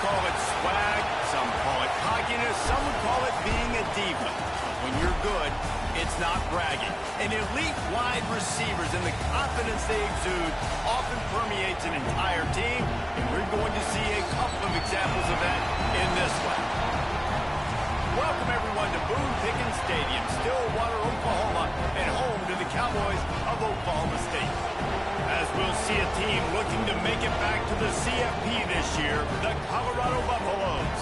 call it swag, some call it cockiness, some would call it being a diva. When you're good, it's not bragging. And elite wide receivers and the confidence they exude often permeates an entire team, and we're going to see a couple of examples of that in this one. Welcome, everyone, to Boone Pickens Stadium, Stillwater, Oklahoma, and home to the Cowboys of Oklahoma State. As we'll see a team looking to make it back to the CFP this year, the Colorado Buffaloes,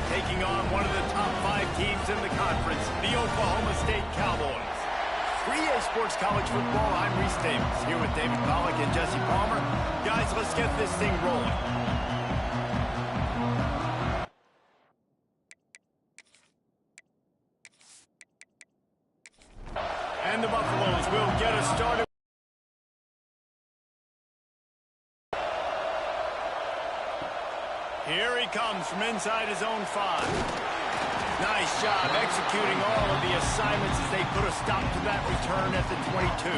taking on one of the top 5 teams in the conference, the Oklahoma State Cowboys. For EA Sports College Football, I'm Reese Davis, here with David Pollack and Jesse Palmer. Guys, let's get this thing rolling. And the Buffaloes will get us started. Here he comes from inside his own 5. Nice job executing all of the assignments as they put a stop to that return at the 22.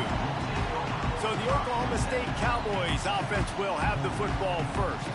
So the Oklahoma State Cowboys offense will have the football first.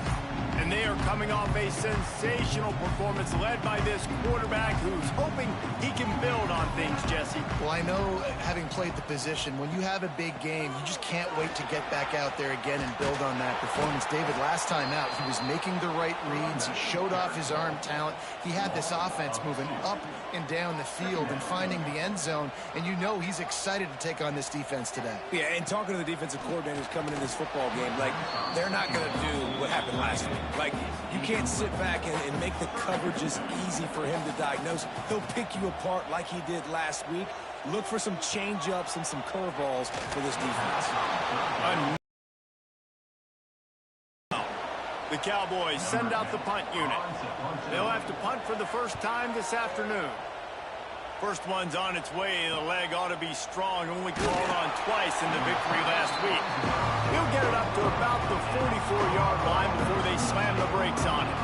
And they are coming off a sensational performance led by this quarterback who's hoping he can build on things, Jesse. Well, I know, having played the position, when you have a big game, you just can't wait to get back out there again and build on that performance. David, last time out, he was making the right reads. He showed off his arm talent. He had this offense moving up and down the field and finding the end zone. And you know he's excited to take on this defense today. Yeah, and talking to the defensive coordinators coming in this football game, like, they're not going to do what happened last week. Like, you can't sit back and make the coverages easy for him to diagnose. He'll pick you apart like he did last week. Look for some change-ups and some curveballs for this defense. The Cowboys send out the punt unit. They'll have to punt for the first time this afternoon. First one's on its way. The leg ought to be strong. Only called on twice in the victory last week. He'll get it up to about the 44-yard line before they slam the brakes on it.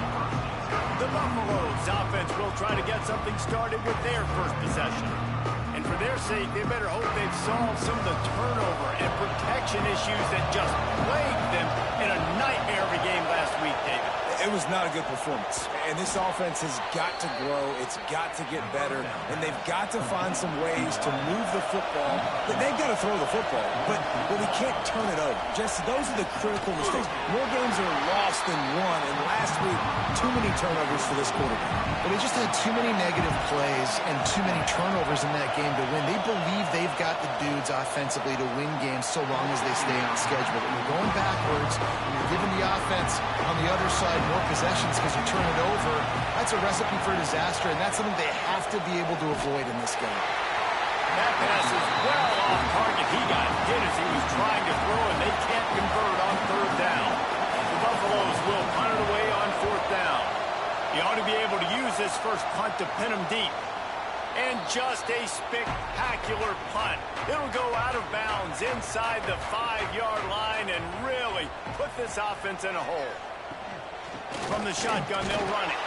The Buffaloes offense will try to get something started with their first possession. And for their sake, they better hope they've solved some of the turnover and protection issues that just plagued them in a nightmare of a game last week, David. It was not a good performance, and this offense has got to grow. It's got to get better, and they've got to find some ways to move the football. They've got to throw the football, but we can't turn it over. Just those are the critical mistakes. More games are lost than won, and last week, too many turnovers for this quarterback. But they just had too many negative plays and too many turnovers in that game to win. They believe they've got the dudes offensively to win games so long as they stay on schedule. But you're going backwards, and you're giving the offense on the other side more possessions because you turn it over. That's a recipe for disaster, and that's something they have to be able to avoid in this game. That pass is well off target. He got hit as he was trying to throw, and they can't convert on 3rd down. The Buffaloes will punt it away on 4th down. He ought to be able to use this first punt to pin him deep. And just a spectacular punt. It'll go out of bounds inside the 5-yard line and really put this offense in a hole. From the shotgun, they'll run it.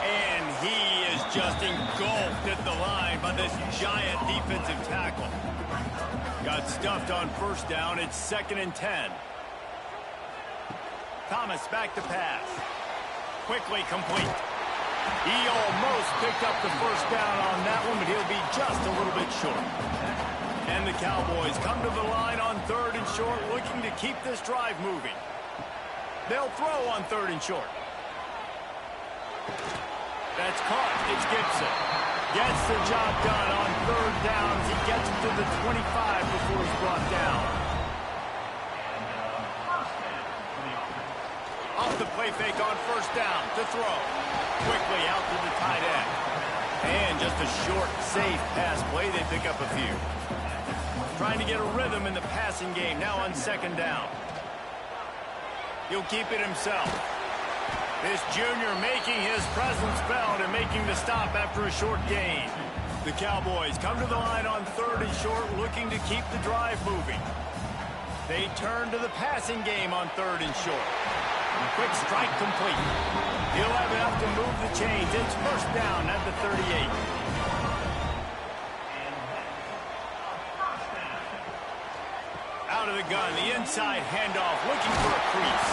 And he is just engulfed at the line by this giant defensive tackle. Got stuffed on 1st down. It's 2nd and 10. Thomas back to pass. Quickly complete. He almost picked up the 1st down on that one, but he'll be just a little bit short. And the Cowboys come to the line on 3rd and short, looking to keep this drive moving. They'll throw on 3rd and short. That's caught. It's Gibson. Gets the job done on 3rd down as he gets it to the 25 before he's brought down. Off the play fake on 1st down to throw. Quickly out to the tight end. And just a short, safe pass play. They pick up a few. Trying to get a rhythm in the passing game now on 2nd down. He'll keep it himself. This junior making his presence felt and making the stop after a short gain. The Cowboys come to the line on 3rd and short, looking to keep the drive moving. They turn to the passing game on 3rd and short. Quick strike complete. He'll have enough to move the chains. It's 1st down at the 38. Out of the gun, the inside handoff, looking for a crease.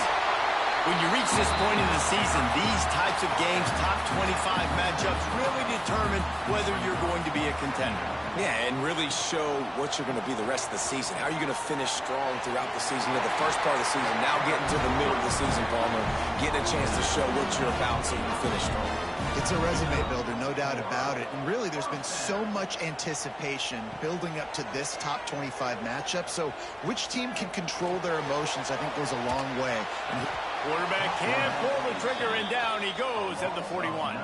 When you reach this point in the season, these types of games, top 25 matchups, really determine whether you're going to be a contender. Yeah, and really show what you're going to be the rest of the season. How are you going to finish strong throughout the season? The first part of the season, now getting to the middle of the season, Palmer, getting a chance to show what you're about so you can finish strong. It's a resume builder, no doubt about it. And really, there's been so much anticipation building up to this top 25 matchup. So which team can control their emotions, I think, goes a long way. Quarterback can't pull the trigger, and down he goes at the 41.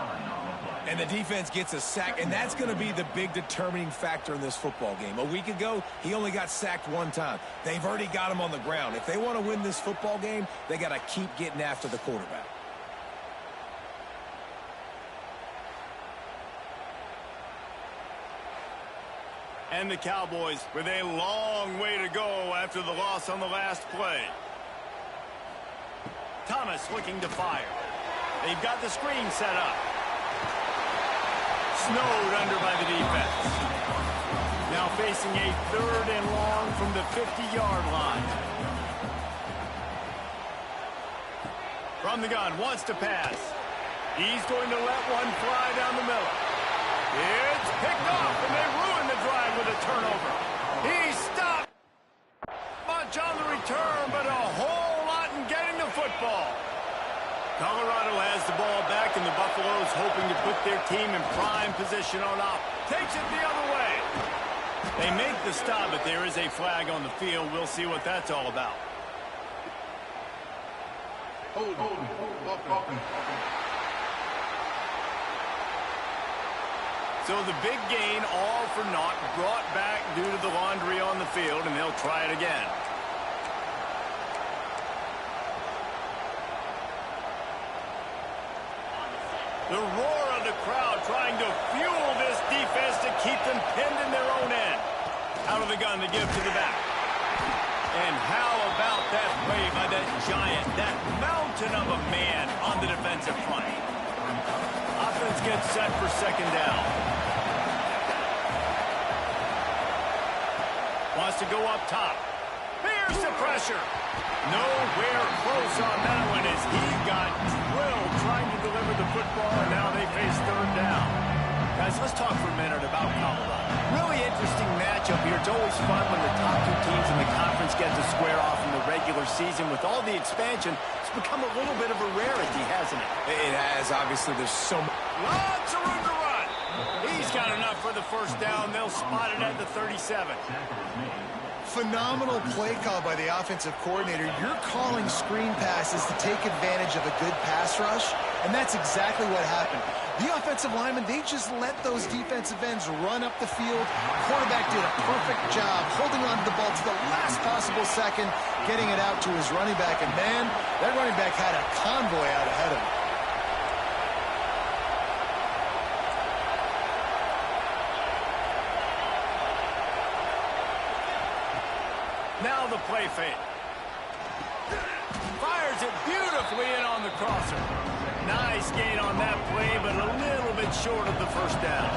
And the defense gets a sack, and that's going to be the big determining factor in this football game. A week ago, he only got sacked one time. They've already got him on the ground. If they want to win this football game, they got to keep getting after the quarterback. And the Cowboys with a long way to go after the loss on the last play. Thomas looking to fire. They've got the screen set up. Snowed under by the defense. Now facing a 3rd and long from the 50-yard line. From the gun, wants to pass. He's going to let one fly down the middle. It's picked off, and they ruin the drive with a turnover. He stopped. Much on the return, but a whole lot in getting the football. Colorado has the ball back, and the Buffaloes hoping to put their team in prime position on up. Takes it the other way. They make the stop, but there is a flag on the field. We'll see what that's all about. So the big gain, all for naught, brought back due to the laundry on the field, and they'll try it again. The roar of the crowd trying to fuel this defense to keep them pinned in their own end. Out of the gun to give to the back. And how about that play by that giant, that mountain of a man on the defensive front. Offense gets set for 2nd down. Wants to go up top. Here's the pressure. Nowhere close on that one as he got drilled trying to deliver the football, and now they face 3rd down. Guys, let's talk for a minute about Colorado. Really interesting matchup here. It's always fun when the top 2 teams in the conference get to square off in the regular season. With all the expansion, it's become a little bit of a rarity, hasn't it? It has. Obviously, there's so much. Lots of room to run. He's got enough for the 1st down. They'll spot it at the 37. Phenomenal play call by the offensive coordinator. You're calling screen passes to take advantage of a good pass rush, and that's exactly what happened. The offensive linemen, they just let those defensive ends run up the field. Quarterback did a perfect job holding on to the ball to the last possible second, getting it out to his running back, and man, that running back had a convoy out ahead of him. Now the play fake. Fires it beautifully in on the crosser. Nice gain on that play, but a little bit short of the 1st down.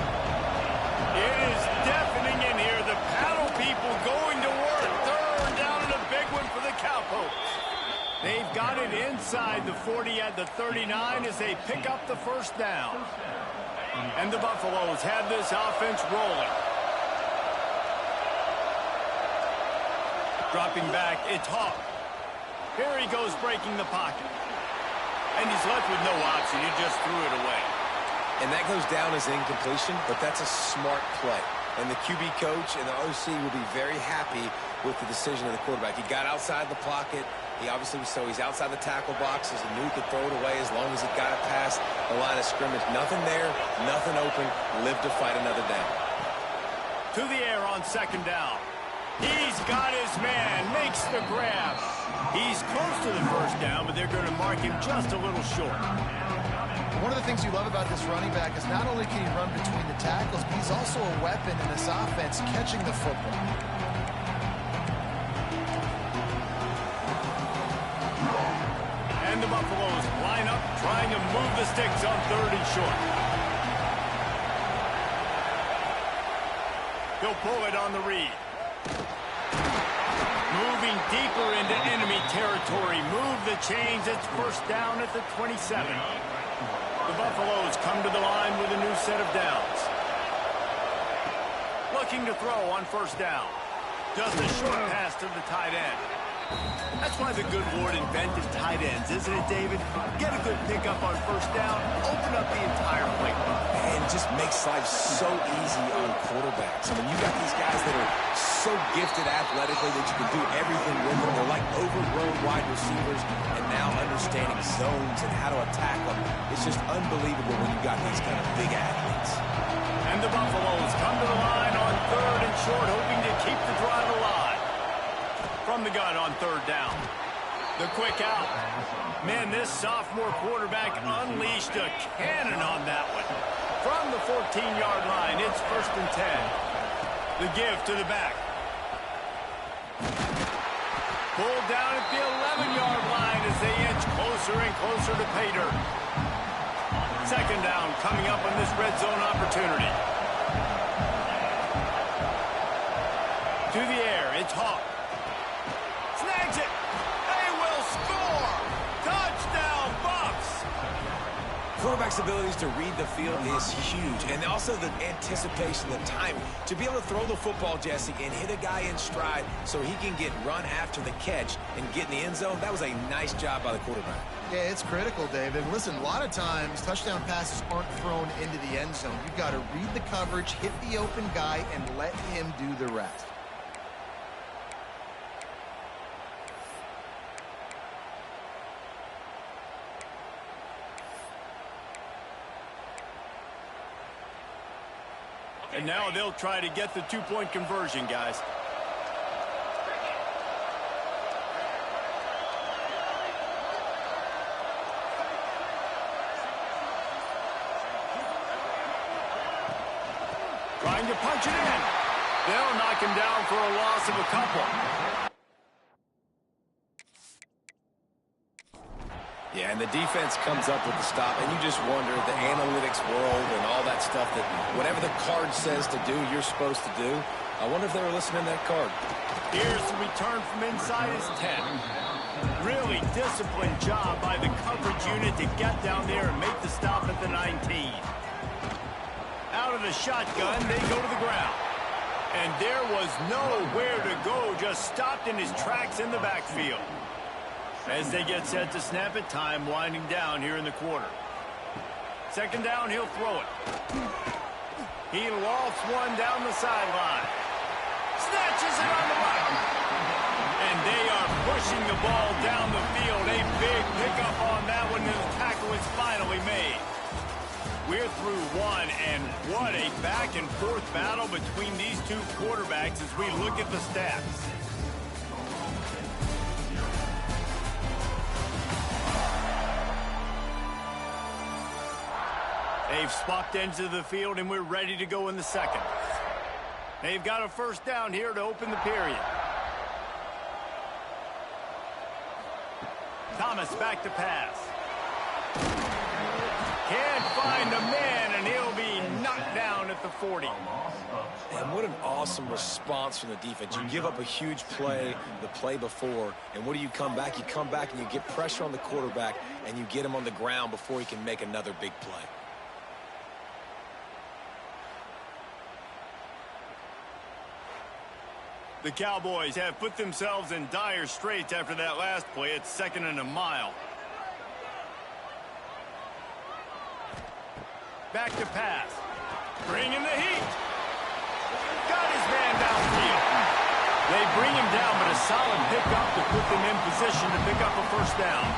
It is deafening in here. The paddle people going to work. 3rd down and a big one for the Cowpokes. They've got it inside the 40 at the 39 as they pick up the 1st down. And the Buffaloes have this offense rolling. Dropping back, it's Hawk. Here he goes breaking the pocket. And he's left with no option. He just threw it away. And that goes down as incompletion, but that's a smart play. And the QB coach and the OC will be very happy with the decision of the quarterback. He got outside the pocket. He obviously was he's outside the tackle boxes. He knew he could throw it away as long as he got it past the line of scrimmage. Nothing there, nothing open. Live to fight another down. To the air on 2nd down. He's got his man, makes the grab. He's close to the 1st down, but they're going to mark him just a little short. One of the things you love about this running back is not only can he run between the tackles, but he's also a weapon in this offense catching the football. And the Buffaloes line up, trying to move the sticks on 3rd and short. He'll pull it on the read. Moving Moving deeper into enemy territory. Move the chains. It's first down at the 27. The Buffaloes come to the line with a new set of downs. Looking to throw on first down. Just a short pass to the tight end. That's why the good Lord invented tight ends, isn't it, David? Get a good pickup on first down, open up the entire playbook. And just makes life so easy on quarterbacks. I mean, you got these guys that are so gifted athletically that you can do everything with them. They're like overgrown wide receivers, and now understanding zones and how to attack them. It's just unbelievable when you got these kind of big athletes. And the Buffaloes come to the line on third and short, hoping to keep the drive alive. From the gun on third down. The quick out. Man, this sophomore quarterback unleashed a cannon on that one. From the 14-yard line, it's first and 10. The give to the back. Pulled down at the 11-yard line as they inch closer and closer to pay dirt. Second down coming up on this red zone opportunity. To the air, it's Hawk. Snags it. They will score. Touchdown, Buffs. Quarterback's abilities to read the field is huge, and also the anticipation, the timing. To be able to throw the football, Jesse, and hit a guy in stride so he can get run after the catch and get in the end zone, that was a nice job by the quarterback. Yeah, it's critical, David. Listen, a lot of times touchdown passes aren't thrown into the end zone. You've got to read the coverage, hit the open guy, and let him do the rest. And now they'll try to get the two-point conversion, guys. Trying to punch it in. They'll knock him down for a loss of a couple. Yeah, and the defense comes up with the stop, and you just wonder, the analytics world and all that stuff, that whatever the card says to do, you're supposed to do. I wonder if they were listening to that card. Here's the return from inside his 10. Really disciplined job by the coverage unit to get down there and make the stop at the 19. Out of the shotgun, they go to the ground. And there was nowhere to go, just stopped in his tracks in the backfield. As they get set to snap it, time winding down here in the quarter. Second down, he'll throw it. He lofts one down the sideline. Snatches it on the right. And they are pushing the ball down the field. A big pickup on that one, and the tackle is finally made. We're through one, and what a back-and-forth battle between these two quarterbacks as we look at the stats. They've swapped ends of the field, and we're ready to go in the second. They've got a first down here to open the period. Thomas back to pass. Can't find a man, and he'll be knocked down at the 40. And what an awesome response from the defense. You give up a huge play the play before, and what do you come back? You come back and you get pressure on the quarterback, and you get him on the ground before he can make another big play. The Cowboys have put themselves in dire straits after that last play. It's second and a mile. Back to pass. Bringing the heat. Got his man downfield. They bring him down, but a solid pickup to put them in position to pick up a first down.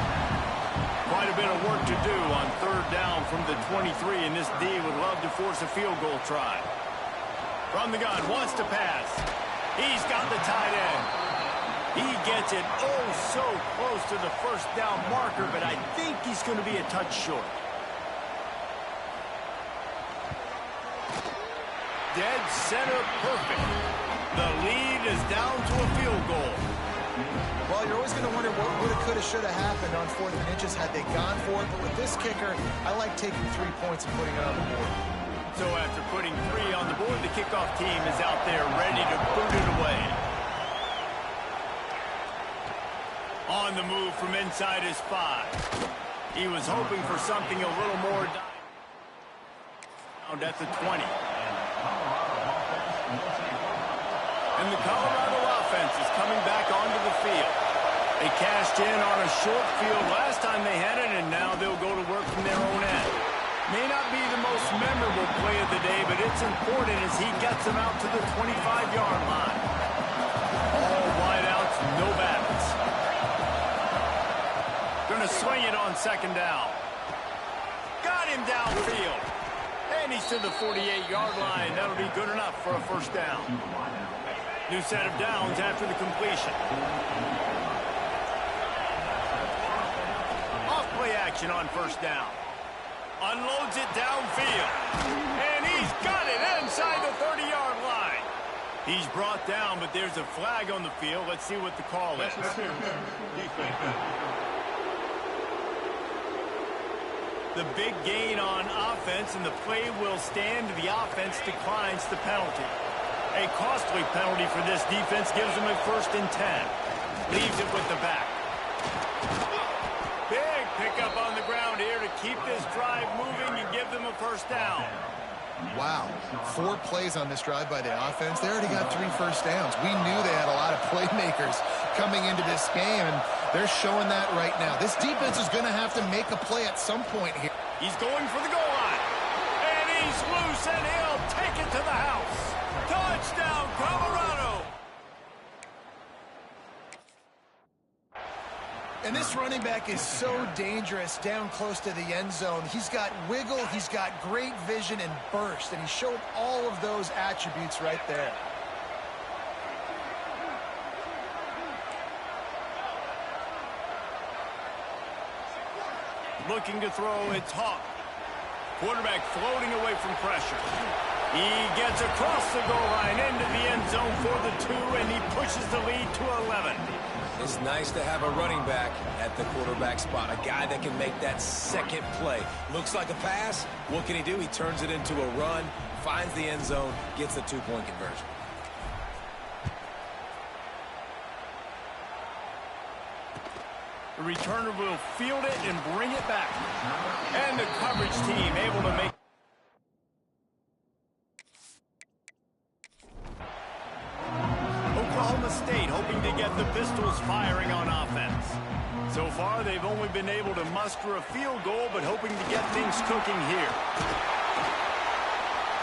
Quite a bit of work to do on third down from the 23, and this D would love to force a field goal try. From the gun, wants to pass. He's got the tight end. He gets it oh so close to the first down marker, but I think he's going to be a touch short. Dead center perfect. The lead is down to a field goal. Well, you're always going to wonder what would have, could have, should have happened on 4th and inches had they gone for it. But with this kicker, I like taking 3 points and putting it on the board. So after putting 3 on the board, the kickoff team is out there ready to boot it away. On the move from inside his 5. He was hoping for something a little more down at the 20. And the Colorado offense is coming back onto the field. They cashed in on a short field last time they had it, and now they'll go to work from their own end. May not be the most memorable play of the day, but it's important as he gets them out to the 25-yard line. All wideouts, no backs. Going to swing it on second down. Got him downfield. And he's to the 48-yard line. That'll be good enough for a first down. New set of downs after the completion. Off-play action on first down. Unloads it downfield. And he's got it inside the 30-yard line. He's brought down, but there's a flag on the field. Let's see what the call is. The big gain on offense, and the play will stand. The offense declines the penalty. A costly penalty for this defense gives them a 1st and 10. Leaves it with the back. Big pickup on the ground here to keep this drive moving and give them a first down. Wow, 4 plays on this drive by the offense. They already got 3 first downs. We knew they had a lot of playmakers coming into this game, and they're showing that right now. This defense is going to have to make a play at some point here. He's going for the goal line. And he's loose, and he'll take it to the house. Touchdown, Colorado. And this running back is so dangerous down close to the end zone. He's got wiggle, he's got great vision and burst, and he showed all of those attributes right there. Looking to throw, it's Hawk. Quarterback floating away from pressure. He gets across the goal line into the end zone for the 2, and he pushes the lead to 11. It's nice to have a running back at the quarterback spot, a guy that can make that second play. Looks like a pass. What can he do? He turns it into a run, finds the end zone, gets the 2-point conversion. The returner will field it and bring it back. And the coverage team able to make Oklahoma State hoping to get the Pistols firing on offense. So far, they've only been able to muster a field goal, but hoping to get things cooking here.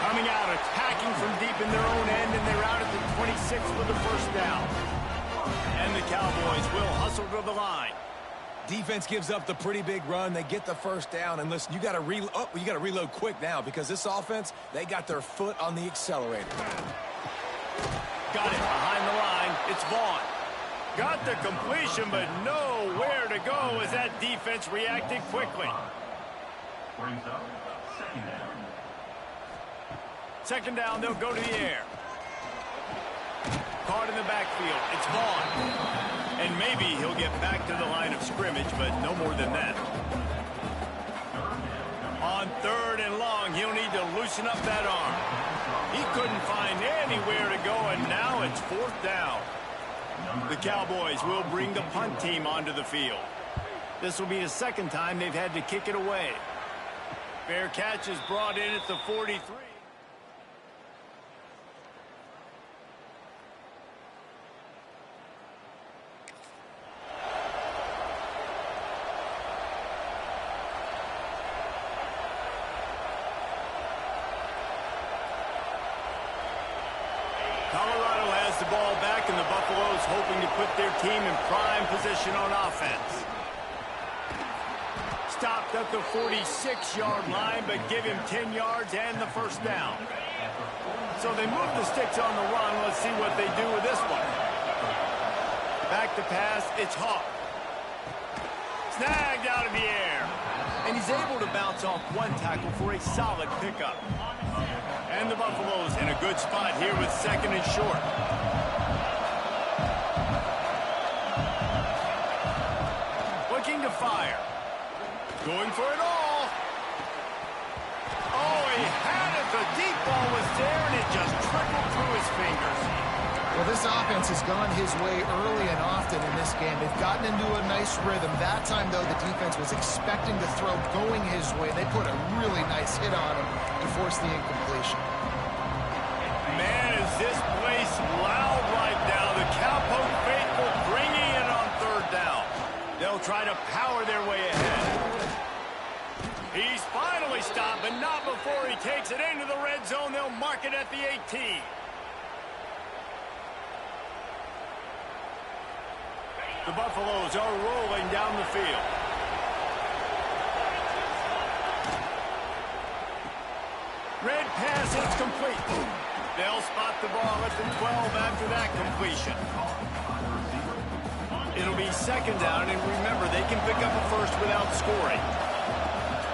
Coming out, attacking from deep in their own end, and they're out at the 26 for the first down. And the Cowboys will hustle to the line. Defense gives up the pretty big run. They get the first down. And listen, you got to reload quick now because this offense, they got their foot on the accelerator. Got it behind the line. It's Vaughn. Got the completion, but nowhere to go as that defense reacted quickly. Brings up second down. Second down, they'll go to the air. Caught in the backfield. It's Vaughn. And maybe he'll get back to the line of scrimmage, but no more than that. On 3rd and long, he'll need to loosen up that arm. He couldn't find anywhere to go, and now it's 4th down. The Cowboys will bring the punt team onto the field. This will be the second time they've had to kick it away. Fair catch is brought in at the 43. Colorado has the ball back, and the Buffaloes hoping to put their team in prime position on offense. Stopped at the 46-yard line, but give him 10 yards and the first down. So they move the sticks on the run. Let's see what they do with this one. Back to pass, it's Hawk. Snagged out of the air. And he's able to bounce off one tackle for a solid pickup. And the Buffaloes in a good spot here with 2nd and short. Looking to fire. Going for it all. Oh, he had it. The deep ball was there, and it just trickled through his fingers. Well, this offense has gone his way early and often in this game. They've gotten into a nice rhythm. That time, though, the defense was expecting to throw going his way. They put a really nice hit on him to force the incompletion. Man, is this place loud right now. The Cowpoke faithful bringing it on third down. They'll try to power their way ahead. He's finally stopped, but not before he takes it into the red zone. They'll mark it at the 18. The Buffaloes are rolling down the field. Red pass, it's complete. They'll spot the ball at the 12 after that completion. It'll be second down, and remember, they can pick up a first without scoring.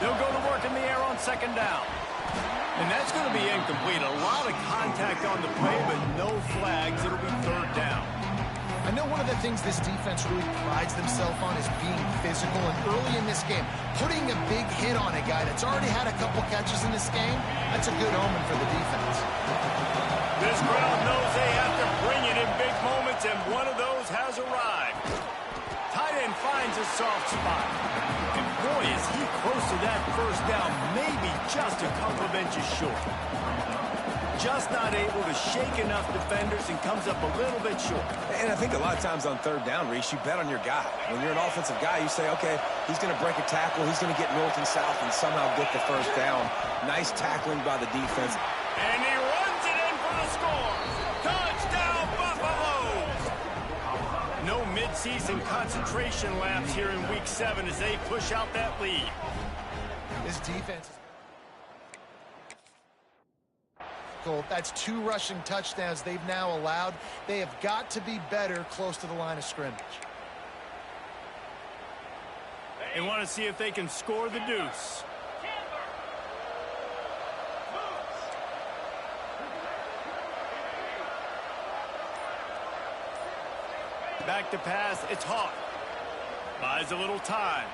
They'll go to work in the air on second down. And that's going to be incomplete. A lot of contact on the play, but no flags. It'll be third down. I know one of the things this defense really prides themselves on is being physical, and early in this game, putting a big hit on a guy that's already had a couple catches in this game, that's a good omen for the defense. This crowd knows they have to bring it in big moments, and one of those has arrived. Tight end finds a soft spot. And boy, is he close to that first down, maybe just a couple of inches short. Just not able to shake enough defenders and comes up a little bit short. And I think a lot of times on third down, Reese, you bet on your guy. When you're an offensive guy, you say, okay, he's going to break a tackle, he's going to get north and south and somehow get the first down. Nice tackling by the defense. And he runs it in for the score. Touchdown, Buffaloes! No midseason concentration laps here in Week 7 as they push out that lead. This defense is... That's 2 rushing touchdowns they've now allowed. They have got to be better close to the line of scrimmage. They want to see if they can score the deuce. Back to pass, it's Hawk. Buys a little time.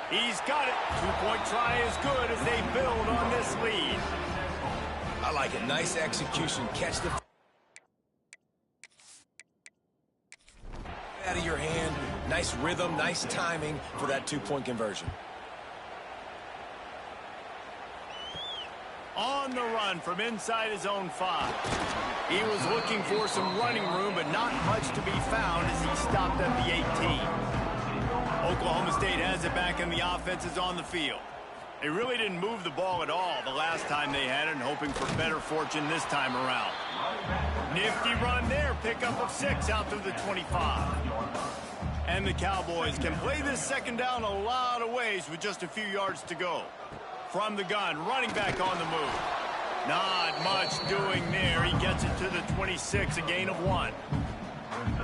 He's got it. 2-point try is good as they build on this lead. I like it. Nice execution. Catch the out of your hand. Nice rhythm, nice timing for that 2-point conversion. On the run from inside his own 5. He was looking for some running room, but not much to be found as he stopped at the 18. Oklahoma State has it back, and the offense is on the field. They really didn't move the ball at all the last time they had it, and hoping for better fortune this time around. Nifty run there, pickup of 6 out to the 25. And the Cowboys can play this second down a lot of ways with just a few yards to go. From the gun, running back on the move. Not much doing there. He gets it to the 26, a gain of 1.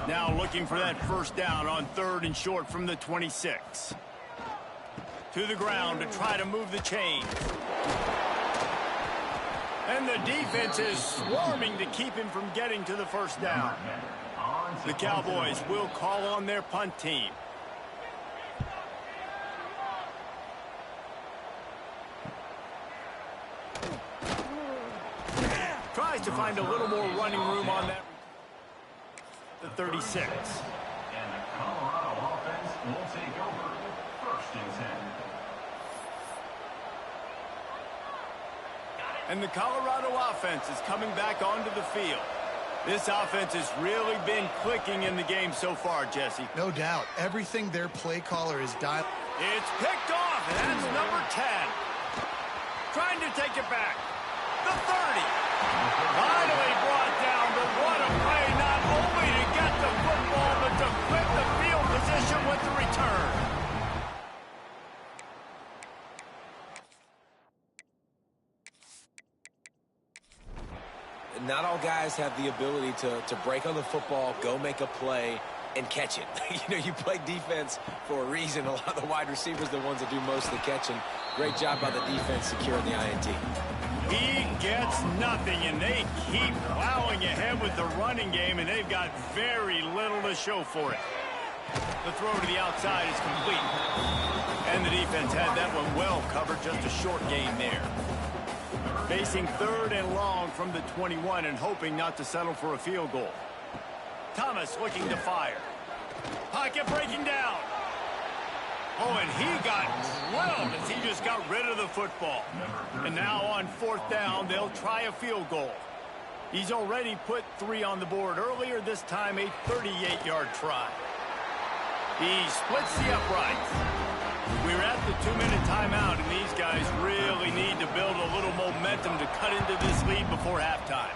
Now looking for that first down on 3rd and short from the 26. To the ground to try to move the chains. And the defense is swarming to keep him from getting to the first down. The Cowboys will call on their punt team. Tries to find a little more running room on that. The 36. And the Colorado offense will take over 1st and 10. And the Colorado offense is coming back onto the field. This offense has really been clicking in the game so far, Jesse. No doubt. Everything their play caller is dialed. It's picked off, and that's number 10. Trying to take it back. The 30. Finally brought down, but what a play, not only to get the football, but to flip the field position with the return. Not all guys have the ability to break on the football, go make a play, and catch it. You know, you play defense for a reason. A lot of the wide receivers are the ones that do most of the catching. Great job by the defense securing the INT. He gets nothing, and they keep plowing ahead with the running game, and they've got very little to show for it. The throw to the outside is complete. And the defense had that one well covered, just a short gain there. Facing 3rd and long from the 21 and hoping not to settle for a field goal. Thomas looking to fire. Pocket breaking down. Oh, and he got drilled as he just got rid of the football. And now on 4th down, they'll try a field goal. He's already put 3 on the board earlier, this time a 38-yard try. He splits the uprights. We're at the 2-minute timeout, and these guys really need to build a little momentum to cut into this lead before halftime.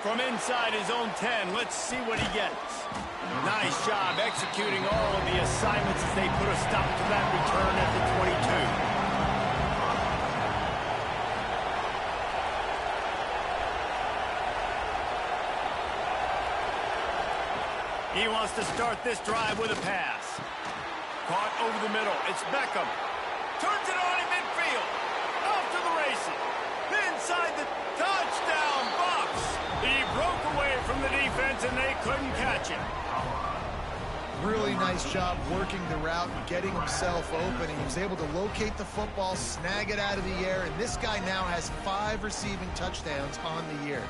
From inside his own 10, let's see what he gets. Nice job executing all of the assignments as they put a stop to that return at the 22. He wants to start this drive with a pass. Caught over the middle. It's Beckham. Turns it on in midfield. Off to the races. Inside the touchdown Bucks. He broke away from the defense and they couldn't catch him. Really nice job working the route and getting himself open. He was able to locate the football, snag it out of the air, and this guy now has 5 receiving touchdowns on the year.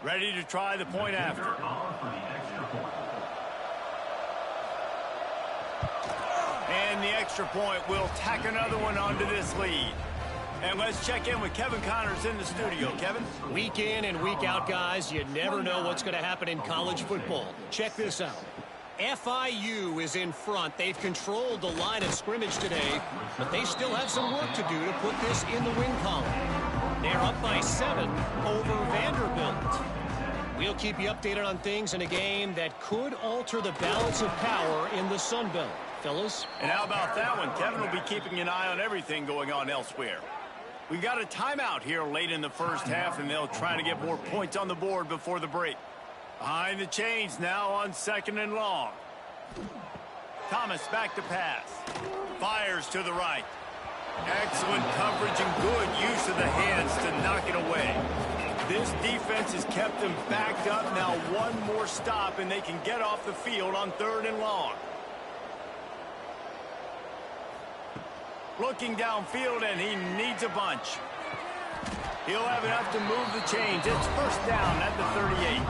Ready to try the point after. And the extra point will tack another one onto this lead. And let's check in with Kevin Connors in the studio. Kevin? Week in and week out, guys, you never know what's going to happen in college football. Check this out. FIU is in front. They've controlled the line of scrimmage today, but they still have some work to do to put this in the win column. They're up by 7 over Vanderbilt. We'll keep you updated on things in a game that could alter the balance of power in the Sun Belt. Fellas? And how about that one? Kevin will be keeping an eye on everything going on elsewhere. We got a timeout here late in the first half, and they'll try to get more points on the board before the break. Behind the chains now on 2nd and long. Thomas back to pass. Fires to the right. Excellent coverage and good use of the hands to knock it away. This defense has kept them backed up. Now one more stop and they can get off the field on 3rd and long. Looking downfield and he needs a bunch. He'll have enough to move the chains. It's 1st down at the 38.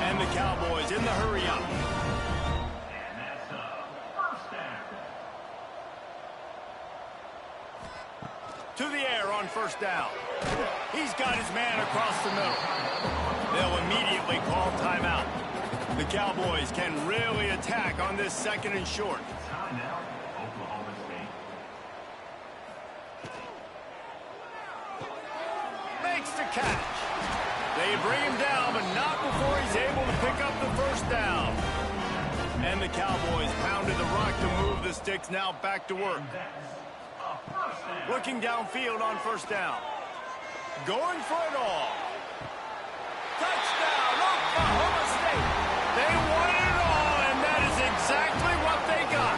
And the Cowboys in the hurry up. And that's a 1st down. To the air on 1st down. He's got his man across the middle. They'll immediately call timeout. The Cowboys can really attack on this 2nd and short. Time now, Oklahoma State. Makes the catch. They bring him down, but not before he's able to pick up the 1st down. And the Cowboys pounded the rock to move the sticks, now back to work. Looking downfield on 1st down. Going for it all. Touchdown, Oklahoma State. They won it all, and that is exactly what they got.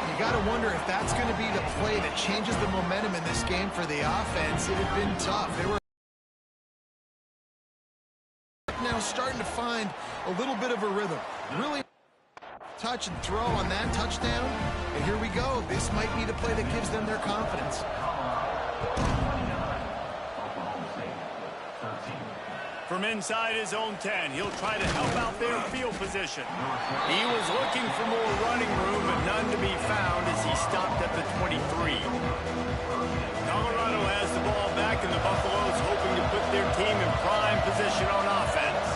You got to wonder if that's going to be the play that changes the momentum in this game for the offense. It had been tough. They were now starting to find a little bit of a rhythm. Really touch and throw on that touchdown. And here we go. This might be the play that gives them their confidence. From inside his own 10, he'll try to help out their field position. He was looking for more running room, but none to be found as he stopped at the 23. Colorado has the ball back, and the Buffaloes hoping to put their team in prime position on offense.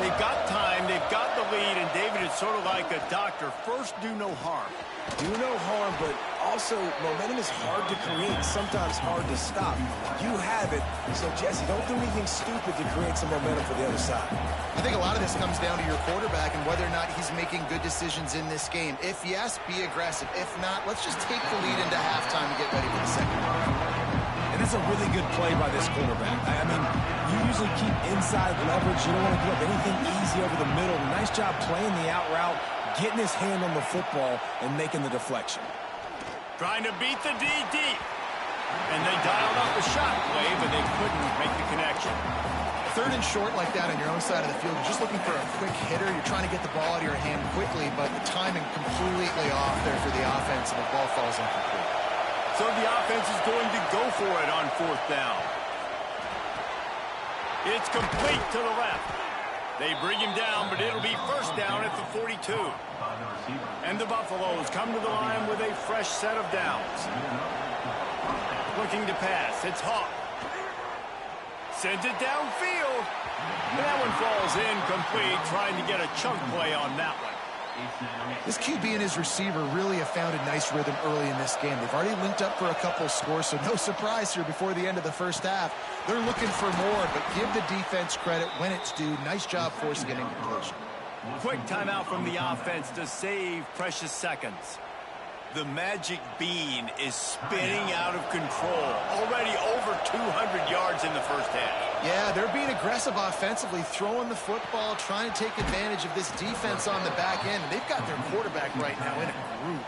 They've got time, they've got the lead, and David is sort of like a doctor. First, do no harm. Do no harm, but also momentum is hard to create, sometimes hard to stop. You have it, so Jesse, don't do anything stupid to create some momentum for the other side. I think a lot of this comes down to your quarterback and whether or not he's making good decisions in this game. If yes, be aggressive. If not, let's just take the lead into halftime and get ready for the second half. And that's a really good play by this quarterback. I mean, you usually keep inside leverage. You don't want to give up anything easy over the middle. Nice job playing the out route, getting his hand on the football, and making the deflection. Trying to beat the D deep. And they dialed up the shot play, but they couldn't make the connection. Third and short like that on your own side of the field, you're just looking for a quick hitter. You're trying to get the ball out of your hand quickly, but the timing completely off there for the offense, and the ball falls incomplete. So the offense is going to go for it on fourth down. It's complete to the left. They bring him down, but it'll be first down at the 42. And the Buffaloes come to the line with a fresh set of downs. Looking to pass. It's Hawk. Sends it downfield. And that one falls incomplete, trying to get a chunk play on that one. This QB and his receiver really have found a nice rhythm early in this game. They've already linked up for a couple scores, so no surprise here before the end of the first half. They're looking for more, but give the defense credit when it's due. Nice job forcing an incompletion. Quick timeout from the offense to save precious seconds. The magic bean is spinning out of control. Already over 200 yards in the first half. Yeah, they're being aggressive offensively, throwing the football, trying to take advantage of this defense on the back end. They've got their quarterback right now in a groove.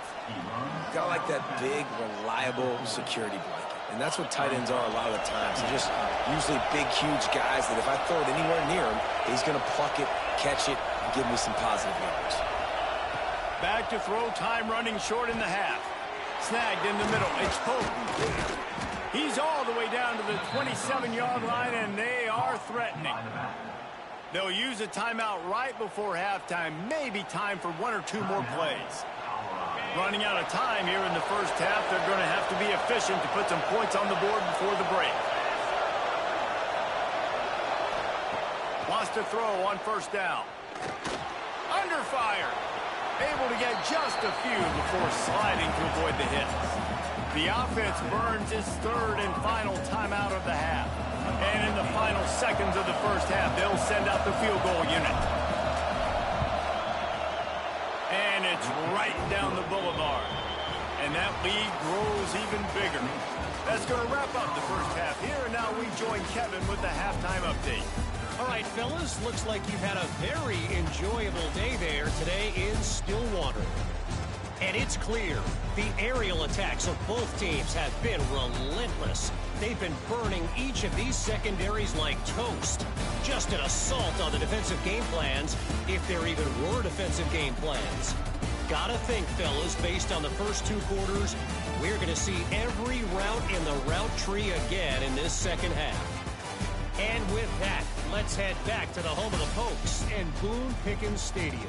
Got like that big, reliable security blanket. And that's what tight ends are a lot of the times. They're just usually big, huge guys that if I throw it anywhere near him, he's going to pluck it, catch it, and give me some positive yards. Back to throw, time running short in the half. Snagged in the middle. It's Pope. He's all the way down to the 27-yard line, and they are threatening. They'll use a timeout right before halftime. Maybe time for one or two more plays. Running out of time here in the first half. They're going to have to be efficient to put some points on the board before the break. Wants to throw on first down. Under fire. Able to get just a few before sliding to avoid the hits. The offense burns its third and final timeout of the half. And in the final seconds of the first half, they'll send out the field goal unit. And it's right down the boulevard. And that lead grows even bigger. That's going to wrap up the first half here. And now we join Kevin with the halftime update. All right, fellas, looks like you've had a very enjoyable day there today in Stillwater. And it's clear the aerial attacks of both teams have been relentless. They've been burning each of these secondaries like toast. Just an assault on the defensive game plans, if there even were defensive game plans. Gotta think, fellas, based on the first two quarters, we're going to see every route in the route tree again in this second half. And with that, let's head back to the home of the Pokes and Boone Pickens Stadium.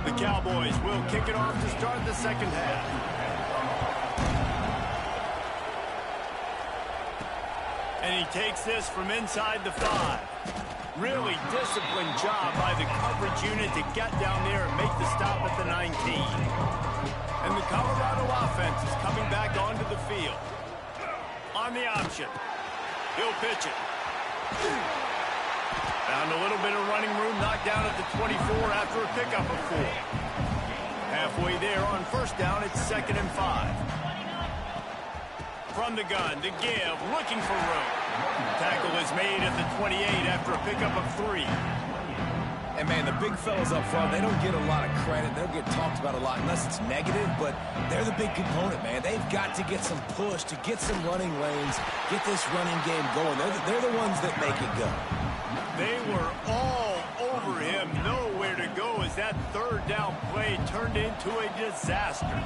The Cowboys will kick it off to start the second half. And he takes this from inside the 5. Really disciplined job by the coverage unit to get down there and make the stop at the 19. And the Colorado offense is coming back onto the field. On the option. He'll pitch it. Found a little bit of running room, knocked down at the 24 after a pickup of 4. Halfway there on first down, it's 2nd and 5. From the gun to give, looking for room. Tackle is made at the 28 after a pickup of 3. And, man, the big fellas up front, they don't get a lot of credit. They don't get talked about a lot unless it's negative, but they're the big component, man. They've got to get some push, to get some running lanes, get this running game going. They're the ones that make it go. They were all over him, nowhere to go as that third down play turned into a disaster.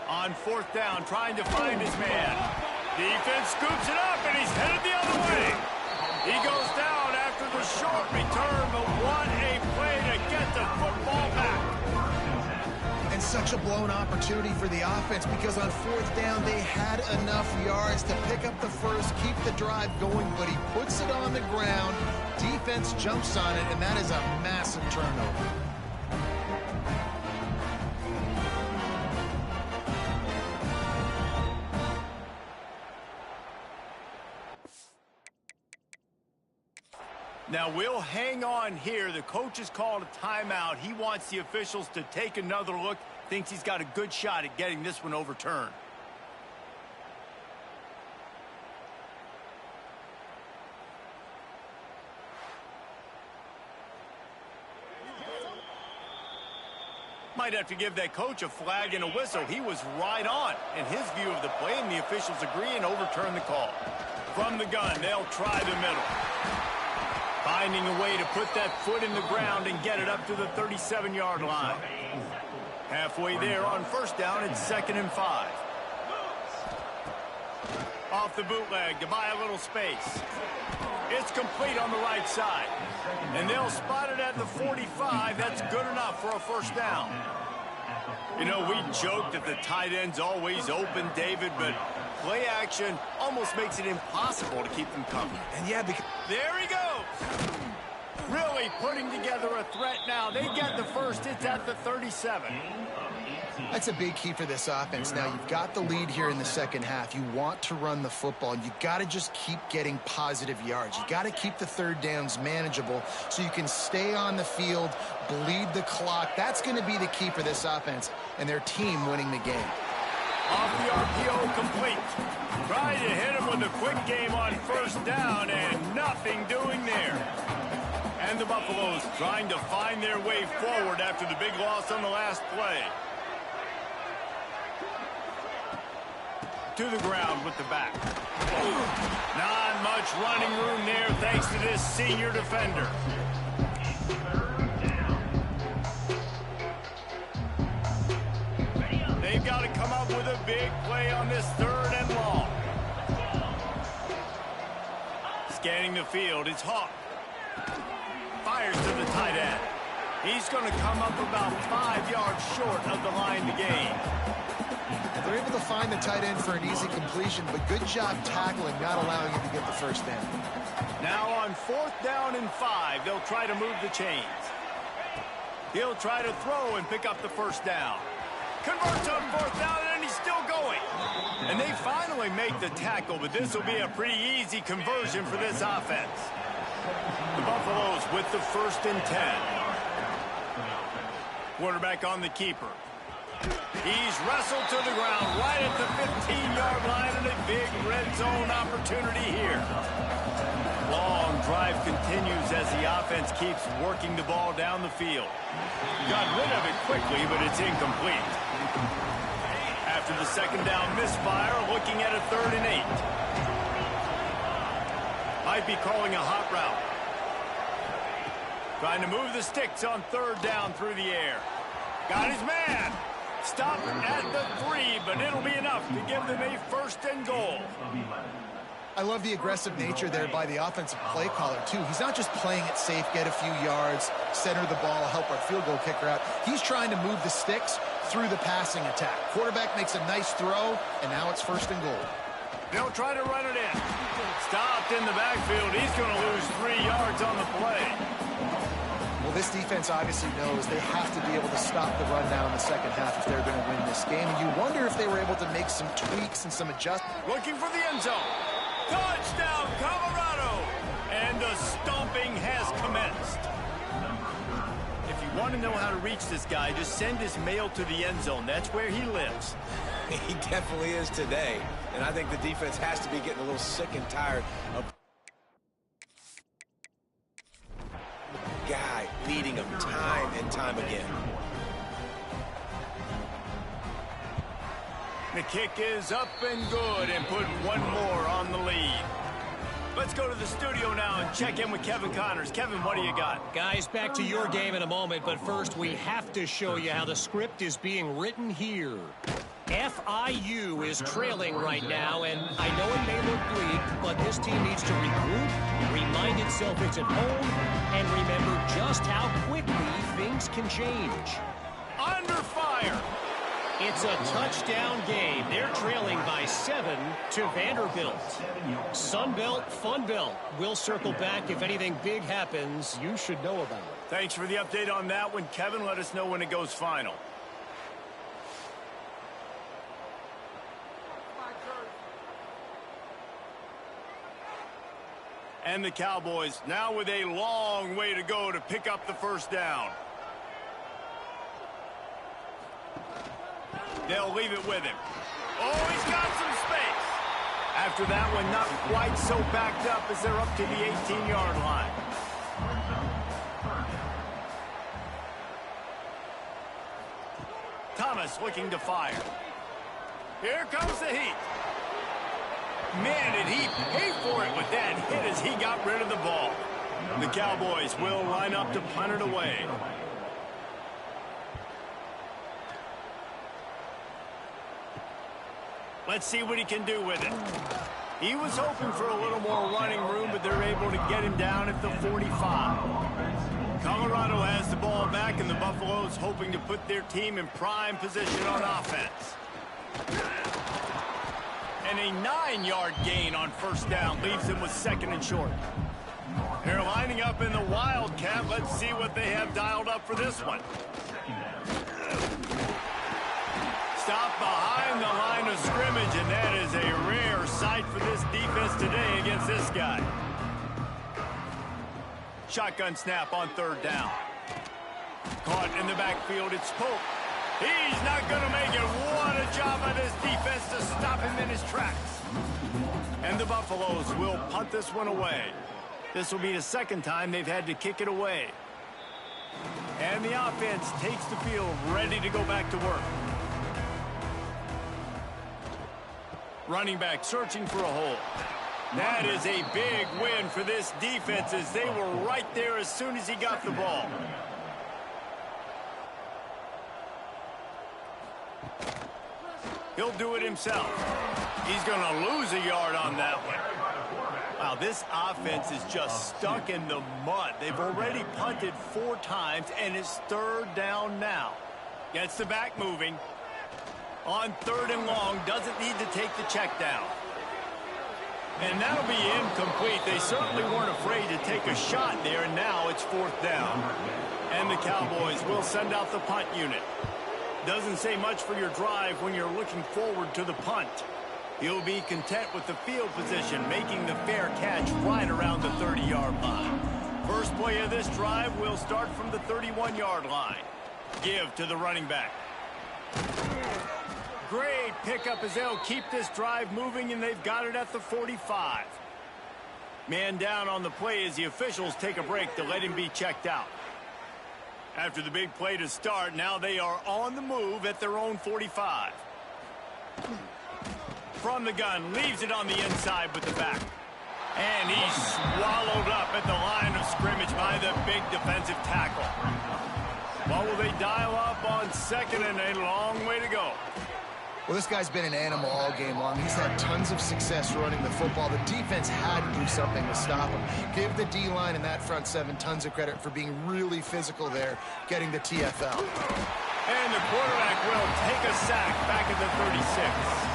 On fourth down, trying to find his man. Defense scoops it up, and he's headed the other way. He goes down after the short return, but what a play to get the football back. And such a blown opportunity for the offense because on fourth down, they had enough yards to pick up the first, keep the drive going, but he puts it on the ground. Defense jumps on it, and that is a massive turnover. Now we'll hang on here. The coach has called a timeout. He wants the officials to take another look. Thinks he's got a good shot at getting this one overturned. Might have to give that coach a flag and a whistle. He was right on in his view of the play, and the officials agree and overturn the call. From the gun, they'll try the middle. Finding a way to put that foot in the ground and get it up to the 37-yard line. Halfway there on first down, it's 2nd and 5. Off the bootleg to buy a little space. It's complete on the right side. And they'll spot it at the 45. That's good enough for a first down. You know, we joke that the tight end's always open, David, but play action almost makes it impossible to keep them coming. And yeah, because there he goes. Really putting together a threat now. They get the first. It's at the 37. That's a big key for this offense. Now, you've got the lead here in the second half. You want to run the football, and you got to just keep getting positive yards. You got to keep the third downs manageable so you can stay on the field, bleed the clock. That's going to be the key for this offense and their team winning the game. Off the RPO, complete. Trying to hit him with a quick game on first down, and nothing doing there. And the Buffaloes trying to find their way forward after the big loss on the last play. To the ground with the back. Not much running room there thanks to this senior defender. They've got to come up with a big play on this 3rd and long. Scanning the field, it's Hawk. Fires to the tight end. He's going to come up about 5 yards short of the line to gain. They're able to find the tight end for an easy completion, but good job tackling, not allowing him to get the first down. Now on 4th down and 5, they'll try to move the chains. He'll try to throw and pick up the first down. Converts on 4th down, and he's still going. And they finally make the tackle, but this will be a pretty easy conversion for this offense. The Buffaloes with the 1st and 10. Quarterback on the keeper. He's wrestled to the ground right at the 15-yard line, and a big red zone opportunity here. Long drive continues as the offense keeps working the ball down the field. Got rid of it quickly, but it's incomplete. After the 2nd down misfire, looking at a 3rd and 8. Might be calling a hot route. Trying to move the sticks on 3rd down through the air. Got his man. Stop at the 3, but it'll be enough to give them a 1st and goal. I love the aggressive nature there by the offensive play caller, too. He's not just playing it safe, get a few yards, center the ball, help our field goal kicker out. He's trying to move the sticks through the passing attack. Quarterback makes a nice throw, and now it's 1st and goal. They'll try to run it in. Stopped in the backfield. He's going to lose 3 yards on the play. Well, this defense obviously knows they have to be able to stop the run now in the second half if they're going to win this game. And you wonder if they were able to make some tweaks and some adjustments. Looking for the end zone. Touchdown, Colorado! And the stomping has commenced. If you want to know how to reach this guy, just send his mail to the end zone. That's where he lives. he definitely is today. And I think the defense has to be getting a little sick and tired of guy leading them time and time again. The kick is up and good and put one more on the lead. Let's go to the studio now and check in with Kevin Connors. Kevin, what do you got? Guys, back to your game in a moment, but first we have to show you how the script is being written here. FIU is trailing right now, and I know it may look bleak, but this team needs to regroup, remind itself it's at home, and remember just how quickly things can change. Under fire! It's a touchdown game. They're trailing by 7 to Vanderbilt. Sunbelt, Funbelt. We'll circle back if anything big happens you should know about it. Thanks for the update on that one, Kevin. Let us know when it goes final. And the Cowboys now with a long way to go to pick up the first down. They'll leave it with him. Oh, he's got some space. After that one, not quite so backed up as they're up to the 18-yard line. Thomas looking to fire. Here comes the heat. Man, did he pay for it with that hit as he got rid of the ball. The Cowboys will line up to punt it away. Let's see what he can do with it. He was hoping for a little more running room, but they're able to get him down at the 45. Colorado has the ball back, and the Buffaloes hoping to put their team in prime position on offense. And a 9-yard gain on first down leaves them with 2nd and short. They're lining up in the Wildcat. Let's see what they have dialed up for this one. Stop behind the line of scrimmage, and that is a rare sight for this defense today against this guy. Shotgun snap on 3rd down. Caught in the backfield, it's Pope. He's not going to make it. What a job by this defense to stop him in his tracks. And the Buffaloes will punt this one away. This will be the 2nd time they've had to kick it away. And the offense takes the field, ready to go back to work. Running back searching for a hole. That is a big win for this defense as they were right there as soon as he got the ball. He'll do it himself. He's going to lose a yard on that one. Wow, this offense is just stuck in the mud. They've already punted 4 times, and it's 3rd down now. Gets the back moving. On 3rd and long, doesn't need to take the check down. And that'll be incomplete. They certainly weren't afraid to take a shot there, and now it's 4th down. And the Cowboys will send out the punt unit. Doesn't say much for your drive when you're looking forward to the punt. He'll be content with the field position, making the fair catch right around the 30-yard line. First play of this drive will start from the 31-yard line. Give to the running back. Great pickup as they'll keep this drive moving, and they've got it at the 45. Man down on the play as the officials take a break to let him be checked out. After the big play to start, now they are on the move at their own 45. From the gun, leaves it on the inside with the back. And he's swallowed up at the line of scrimmage by the big defensive tackle. What will they dial up on 2nd and a long way to go? Well, this guy's been an animal all game long. He's had tons of success running the football. The defense had to do something to stop him. Give the D-line and that front 7 tons of credit for being really physical there, getting the TFL. And the quarterback will take a sack back at the 36.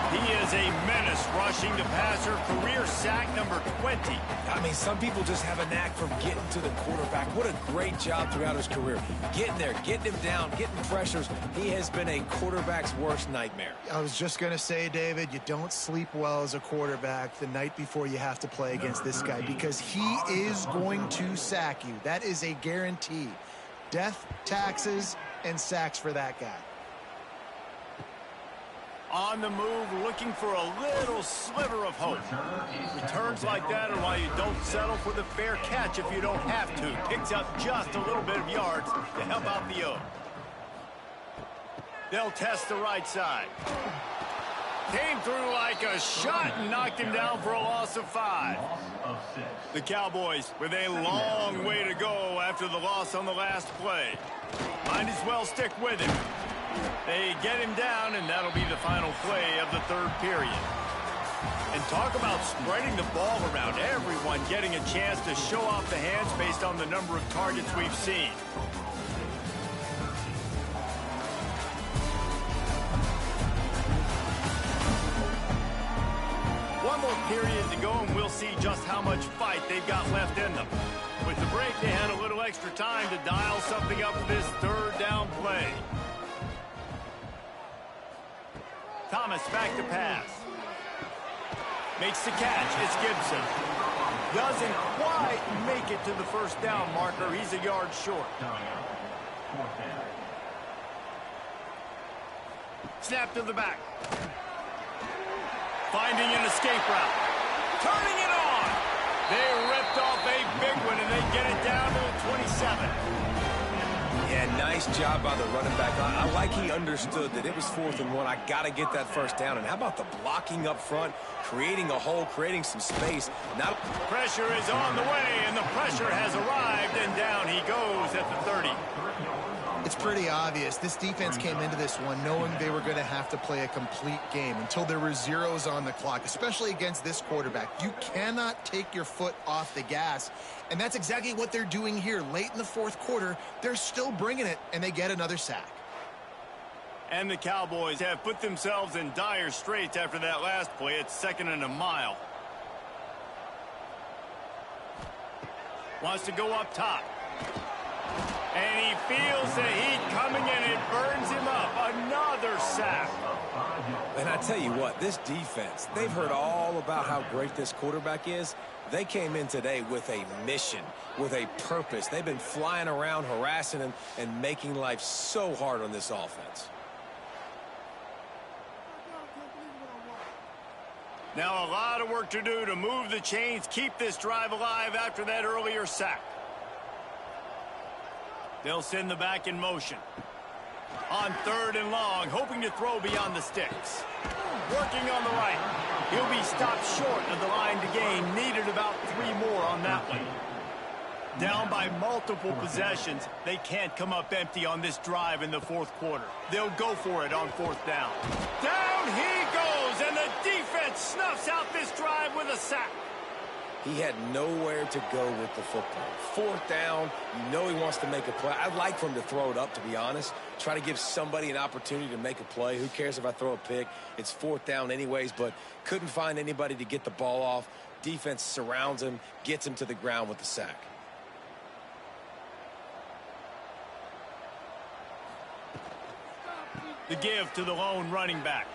He is a menace rushing the passer, career sack number 20. I mean, some people just have a knack for getting to the quarterback. What a great job throughout his career. Getting there, getting him down, getting pressures. He has been a quarterback's worst nightmare. I was just going to say, David, you don't sleep well as a quarterback the night before you have to play against this guy because he is going to sack you. That is a guarantee. Death, taxes, and sacks for that guy. On the move, looking for a little sliver of hope. Returns like that are why you don't settle for the fair catch if you don't have to. Picks up just a little bit of yards to help out the O. They'll test the right side. Came through like a shot and knocked him down for a loss of 5. The Cowboys with a long way to go after the loss on the last play. Might as well stick with him. They get him down, and that'll be the final play of the 3rd period. And talk about spreading the ball around. Everyone getting a chance to show off the hands based on the number of targets we've seen. One more period to go, and we'll see just how much fight they've got left in them. With the break, they had a little extra time to dial something up for this 3rd down play. Thomas back to pass. Makes the catch. It's Gibson. Doesn't quite make it to the first down marker. He's a yard short. Snap to the back. Finding an escape route. Turning it on. They ripped off a big one, and they get it down to the 27. Yeah, nice job by the running back. I like he understood that it was 4th and 1. I got to get that first down. And how about the blocking up front, creating a hole, creating some space. Now pressure is on the way, and the pressure has arrived, and down he goes at the 30. It's pretty obvious. This defense came into this one knowing they were going to have to play a complete game until there were zeros on the clock, especially against this quarterback. You cannot take your foot off the gas, and that's exactly what they're doing here. Late in the 4th quarter, they're still bringing it, and they get another sack. And the Cowboys have put themselves in dire straits after that last play. It's 2nd and a mile. Wants to go up top. And he feels the heat coming in. It burns him up. Another sack. And I tell you what, this defense, they've heard all about how great this quarterback is. They came in today with a mission, with a purpose. They've been flying around, harassing him, and making life so hard on this offense. Now a lot of work to do to move the chains, keep this drive alive after that earlier sack. They'll send the back in motion. On 3rd and long, hoping to throw beyond the sticks. Working on the right. He'll be stopped short of the line to gain. Needed about 3 more on that one. Down by multiple possessions. They can't come up empty on this drive in the 4th quarter. They'll go for it on 4th down. Down he goes, and the defense snuffs out this drive with a sack. He had nowhere to go with the football. 4th down, you know he wants to make a play. I'd like for him to throw it up, to be honest. Try to give somebody an opportunity to make a play. Who cares if I throw a pick? It's 4th down anyways, but couldn't find anybody to get the ball off. Defense surrounds him, gets him to the ground with the sack. The give to the lone running back.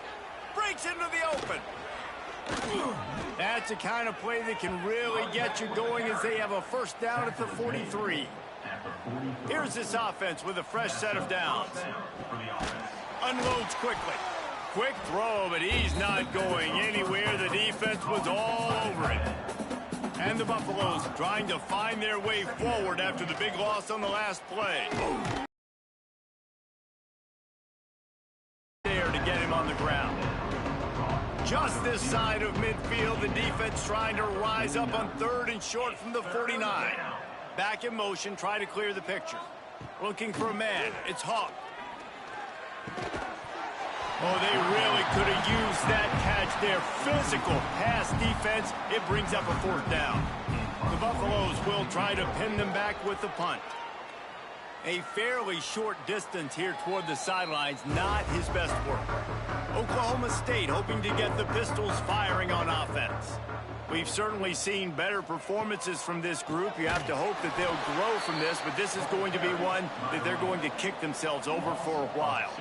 Breaks into the open. That's the kind of play that can really get you going as they have a 1st down at the 43. Here's this offense with a fresh set of downs. Unloads quickly. Quick throw, but he's not going anywhere. The defense was all over it. And the Buffaloes trying to find their way forward after the big loss on the last play. There to get him on the ground. Just this side of midfield, the defense trying to rise up on 3rd and short from the 49. Back in motion, try to clear the picture. Looking for a man. It's Hawk. Oh, they really could have used that catch there. Physical pass defense. It brings up a 4th down. The Buffaloes will try to pin them back with the punt. A fairly short distance here toward the sidelines, not his best work. Oklahoma State hoping to get the Pistols firing on offense. We've certainly seen better performances from this group. You have to hope that they'll grow from this, but this is going to be one that they're going to kick themselves over for a while.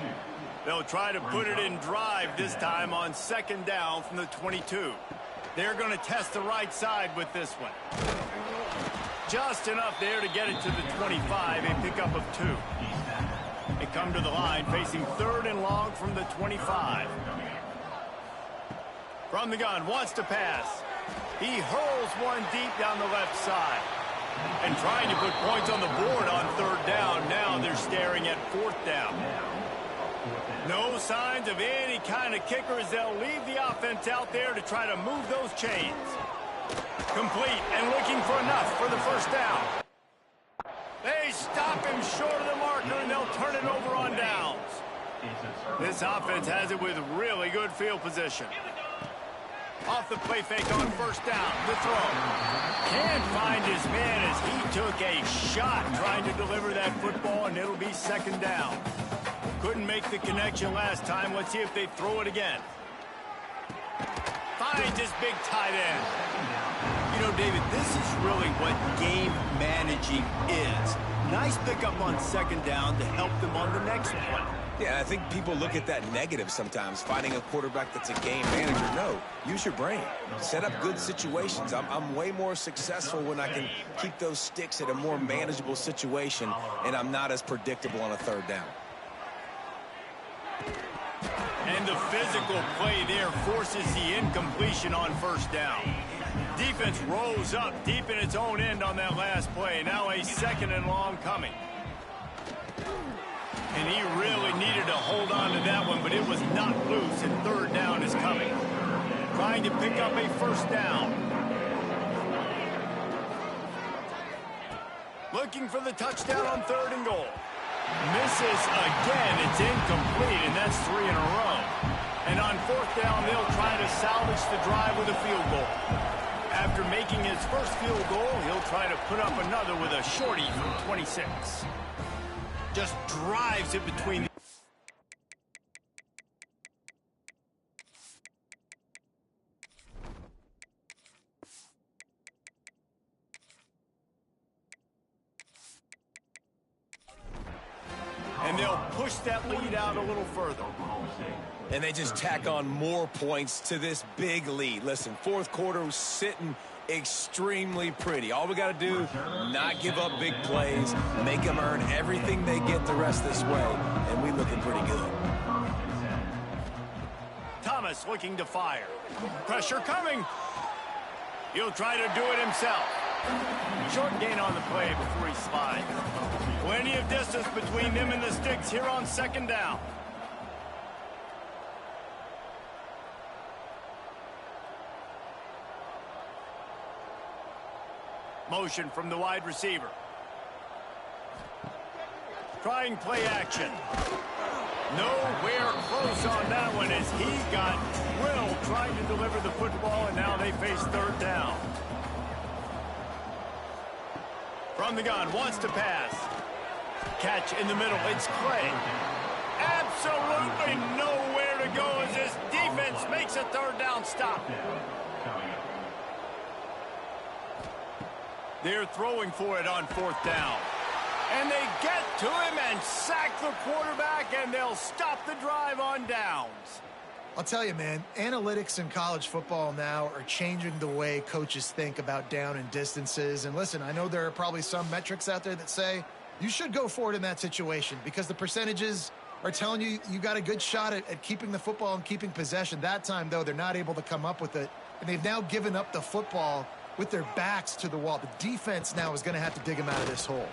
They'll try to put it in drive this time on 2nd down from the 22. They're going to test the right side with this one. Just enough there to get it to the 25, a pickup of 2. They come to the line facing 3rd and long from the 25. From the gun, wants to pass. He hurls one deep down the left side. And trying to put points on the board on 3rd down. Now they're staring at 4th down. No signs of any kind of kickers. They'll leave the offense out there to try to move those chains. Complete and looking for enough for the 1st down. They stop him short of the marker, and they'll turn it over on downs. This offense has it with really good field position. Off the play fake on 1st down. The throw. Can't find his man as he took a shot trying to deliver that football, and it'll be 2nd down. Couldn't make the connection last time. Let's see if they throw it again. Finds his big tight end. You know, David, this is really what game managing is. Nice pickup on 2nd down to help them on the next play. Yeah, I think people look at that negative sometimes, finding a quarterback that's a game manager. No, use your brain. Set up good situations. I'm way more successful when I can keep those sticks at a more manageable situation, and I'm not as predictable on a third down. And the physical play there forces the incompletion on first down. Defense rose up deep in its own end on that last play. Now a 2nd and long coming. And he really needed to hold on to that one, but it was not loose, and 3rd down is coming. Trying to pick up a 1st down. Looking for the touchdown on 3rd and goal. Misses again. It's incomplete, and that's 3 in a row. And on 4th down, they'll try to salvage the drive with a field goal. After making his first field goal, he'll try to put up another with a shorty from 26. Just drives it between. And they'll push that lead out a little further. And they just tack on more points to this big lead. Listen, 4th quarter was sitting extremely pretty. All we got to do, not give up big plays, make them earn everything they get the rest this way, and we looking pretty good. Thomas looking to fire. Pressure coming. He'll try to do it himself. Short gain on the play before he slides. Plenty of distance between them and the sticks here on 2nd down. Motion from the wide receiver. Trying play action. Nowhere close on that one as he got drilled trying to deliver the football, and now they face 3rd down. From the gun, wants to pass. Catch in the middle, it's Clay. Absolutely nowhere to go as this defense makes a 3rd down stop. They're throwing for it on 4th down. And they get to him and sack the quarterback, and they'll stop the drive on downs. I'll tell you, man, analytics in college football now are changing the way coaches think about down and distances. And listen, I know there are probably some metrics out there that say you should go for it in that situation because the percentages are telling you you got a good shot at keeping the football and keeping possession. That time, though, they're not able to come up with it. And they've now given up the football with their backs to the wall. The defense now is going to have to dig them out of this hole.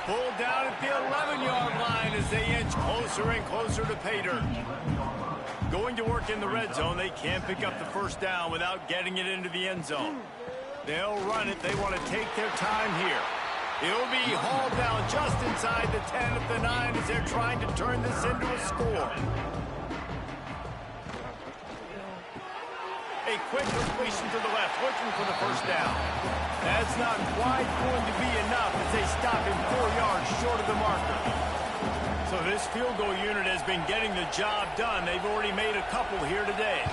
Pulled down at the 11-yard line as they inch closer and closer to pay dirt. Going to work in the red zone, they can't pick up the 1st down without getting it into the end zone. They'll run it. They want to take their time here. It'll be hauled down just inside the 10 at the 9 as they're trying to turn this into a score. A quick completion to the left, looking for the 1st down. That's not quite going to be enough as they stop him 4 yards short of the marker. So this field goal unit has been getting the job done. They've already made a couple here today.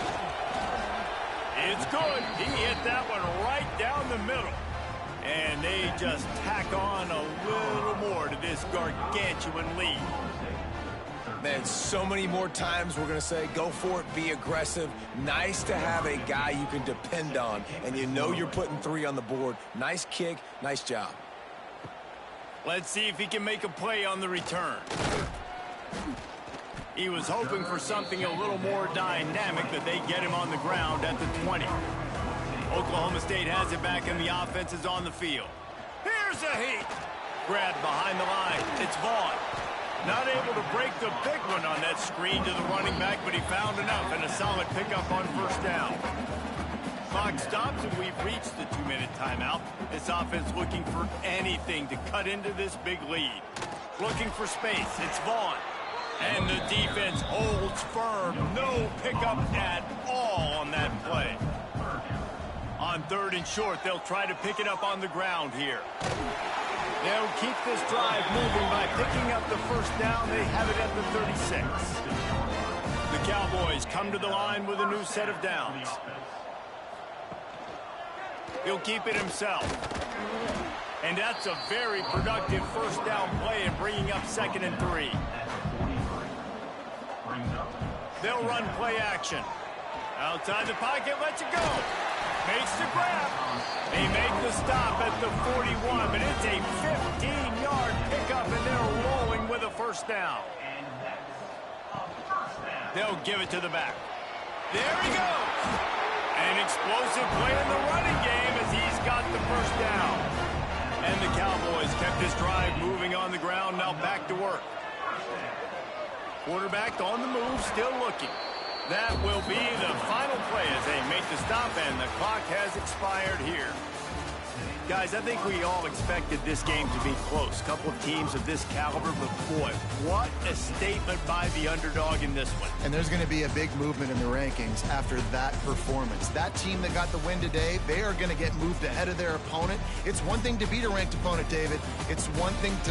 It's good. He hit that one right down the middle. And they just tack on a little more to this gargantuan lead. Man, so many more times we're going to say, go for it, be aggressive. Nice to have a guy you can depend on, and you know you're putting 3 on the board. Nice kick, nice job. Let's see if he can make a play on the return. He was hoping for something a little more dynamic, that they get him on the ground at the 20. Oklahoma State has it back, and the offense is on the field. Here's a heat. Grabbed behind the line. It's Vaughn. Not able to break the big one on that screen to the running back, but he found enough and a solid pickup on 1st down. Clock stops, and we've reached the 2-minute timeout. This offense looking for anything to cut into this big lead. Looking for space. It's Vaughn. And the defense holds firm. No pickup at all on that play. On 3rd and short, they'll try to pick it up on the ground here. They'll keep this drive moving by picking up the 1st down. They have it at the 36. The Cowboys come to the line with a new set of downs. He'll keep it himself. And that's a very productive 1st down play and bringing up 2nd and 3. brings up. They'll run play action. Outside the pocket, lets it go. Makes the grab. They make the stop at the 41, but it's a 15-yard pickup, and they're rolling with a first down. And that's a first down. They'll give it to the back. There he goes. An explosive play in the running game as he's got the first down. And the Cowboys kept this drive moving on the ground, now back to work. Quarterback on the move, still looking. That will be the final play as they make the stop, and the clock has expired here. Guys, I think we all expected this game to be close. Couple of teams of this caliber, but boy, what a statement by the underdog in this one. And there's going to be a big movement in the rankings after that performance. That team that got the win today, they are going to get moved ahead of their opponent. It's one thing to beat a ranked opponent, David. It's one thing to